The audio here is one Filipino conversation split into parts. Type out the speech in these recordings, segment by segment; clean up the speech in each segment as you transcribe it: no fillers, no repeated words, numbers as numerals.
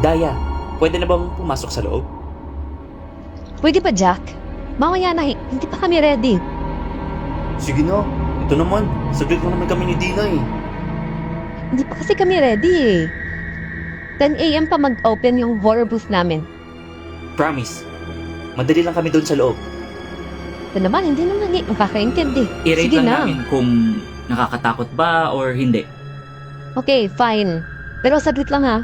Daya, pwede na bang pumasok sa loob? Pwede pa, Jack? Mamaya na, hindi pa kami ready. Sige na. Ito naman, saglit lang naman kami ni Dina eh. Hindi pa kasi kami ready eh. 10 a.m. pa mag-open yung horror booth namin. Promise. Madali lang kami doon sa loob. Ito naman, hindi naman makakaintindi. I-rate Sige lang na. namin kung nakakatakot ba or hindi. Okay, fine. Pero saglit lang ha.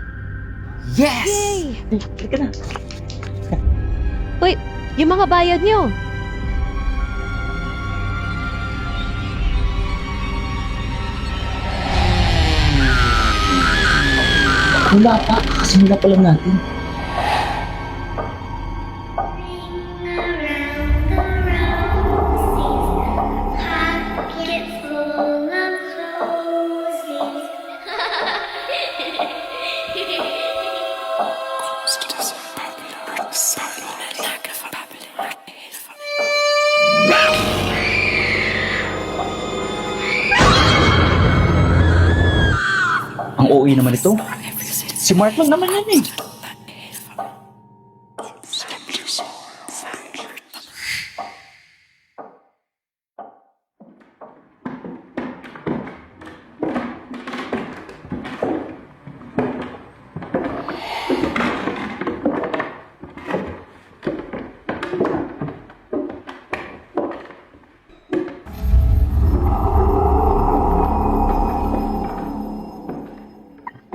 Yes! Yay! Halika na. Uy, yung mga bayad nyo. Wala pa. Kasimula pa lang natin. Ang OA naman ito. Si Mark lang naman yan eh.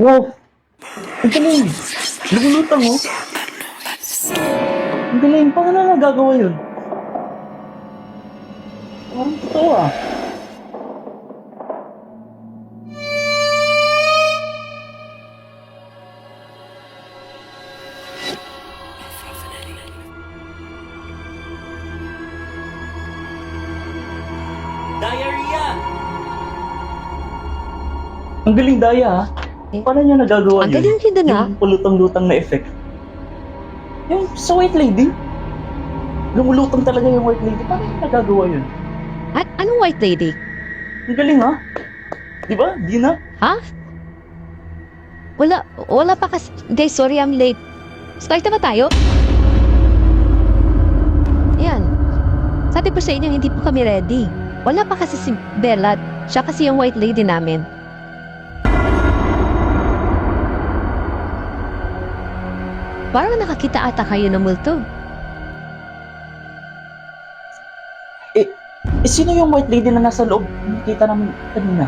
Wow! Ang galing! Lumulutang oh! Ang galing! Paano nagagawa yun? Parang totoo ah. Diarrhea! Ang galing, Daya ah. Paano niya nagagawa Ang yun? galing din na. Yung palutang-lutang na effect. Yung sa White Lady, lumulutang talaga yung White Lady. Paano niya nagagawa yun? Anong white lady? Ang galing ha? Di ba? Dina? Ha? Wala pa kasi. Guys, sorry I'm late. Start na ba tayo? Yan. Sabi ko sa inyo, hindi pa kami ready. Wala pa kasi si Bella. Siya kasi yung white lady namin. Parang nakakita ata kayo ng multo. Eh, sino yung White Lady na nasa loob? Nakita namin kanina.